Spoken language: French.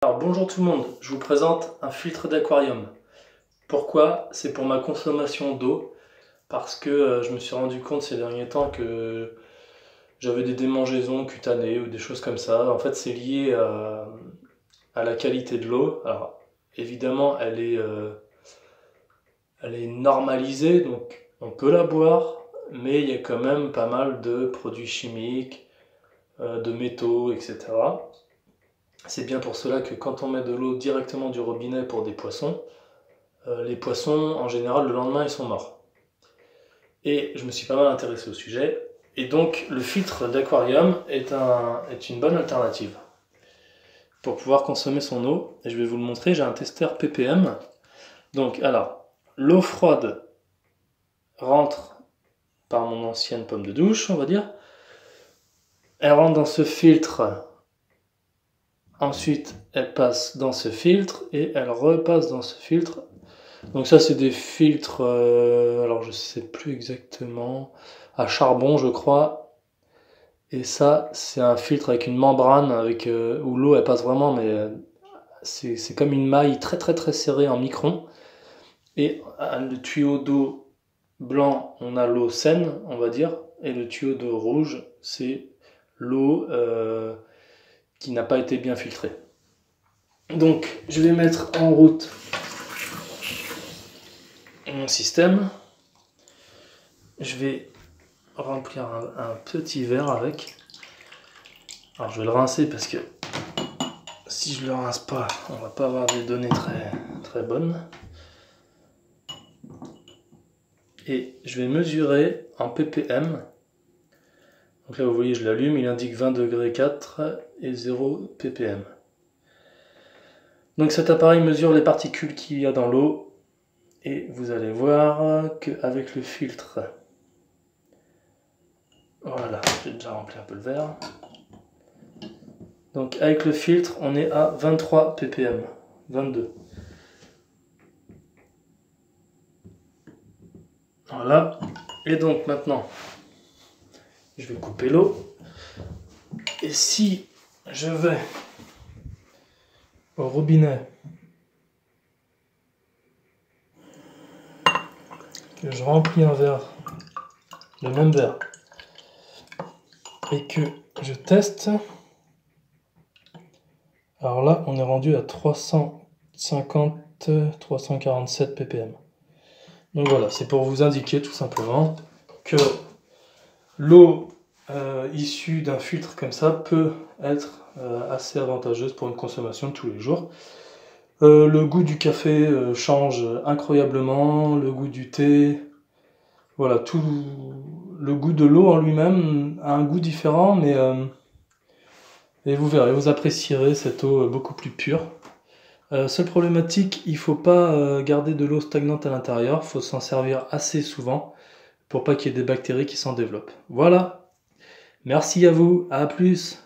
Alors bonjour tout le monde, je vous présente un filtre d'aquarium. Pourquoi? C'est pour ma consommation d'eau, parce que je me suis rendu compte ces derniers temps que j'avais des démangeaisons cutanées ou des choses comme ça. En fait, c'est lié à la qualité de l'eau. Alors évidemment, elle est normalisée, donc on peut la boire, mais il y a quand même pas mal de produits chimiques, de métaux, etc. C'est bien pour cela que quand on met de l'eau directement du robinet pour des poissons, les poissons, en général, le lendemain, ils sont morts. Et je me suis pas mal intéressé au sujet. Et donc, le filtre d'aquarium est une bonne alternative pour pouvoir consommer son eau. Et je vais vous le montrer, j'ai un testeur ppm. Donc, alors, l'eau froide rentre par mon ancienne pomme de douche, on va dire. Elle rentre dans ce filtre. Ensuite, elle passe dans ce filtre et elle repasse dans ce filtre. Donc ça, c'est des filtres, alors je sais plus exactement, à charbon, je crois. Et ça, c'est un filtre avec une membrane avec où l'eau elle passe vraiment, mais c'est comme une maille très très très serrée en micron. Et le tuyau d'eau blanc, on a l'eau saine, on va dire, et le tuyau d'eau rouge, c'est l'eau qui n'a pas été bien filtrée. Donc, je vais mettre en route mon système. Je vais remplir un petit verre avec. Alors je vais le rincer parce que si je le rince pas, on va pas avoir des données très bonnes. Et je vais mesurer en ppm. Donc là vous voyez, je l'allume, il indique 20 degrés 4 et 0 ppm. Donc cet appareil mesure les particules qu'il y a dans l'eau. Et vous allez voir qu'avec le filtre, voilà, j'ai déjà rempli un peu le verre. Donc avec le filtre, on est à 23 ppm, 22. Voilà. Et donc maintenant, je vais couper l'eau. Et si je vais au robinet, que je remplis un verre, le même verre, et que je teste, alors là on est rendu à 350-347 ppm. Donc voilà, c'est pour vous indiquer tout simplement que l'eau issue d'un filtre comme ça peut être assez avantageuse pour une consommation de tous les jours. Le goût du café change incroyablement, le goût du thé, voilà, tout le goût de l'eau en lui-même a un goût différent, mais et vous verrez, vous apprécierez cette eau beaucoup plus pure. Seule problématique, il ne faut pas garder de l'eau stagnante à l'intérieur, il faut s'en servir assez souvent pour pas qu'il y ait des bactéries qui s'en développent. Voilà, merci à vous, à plus.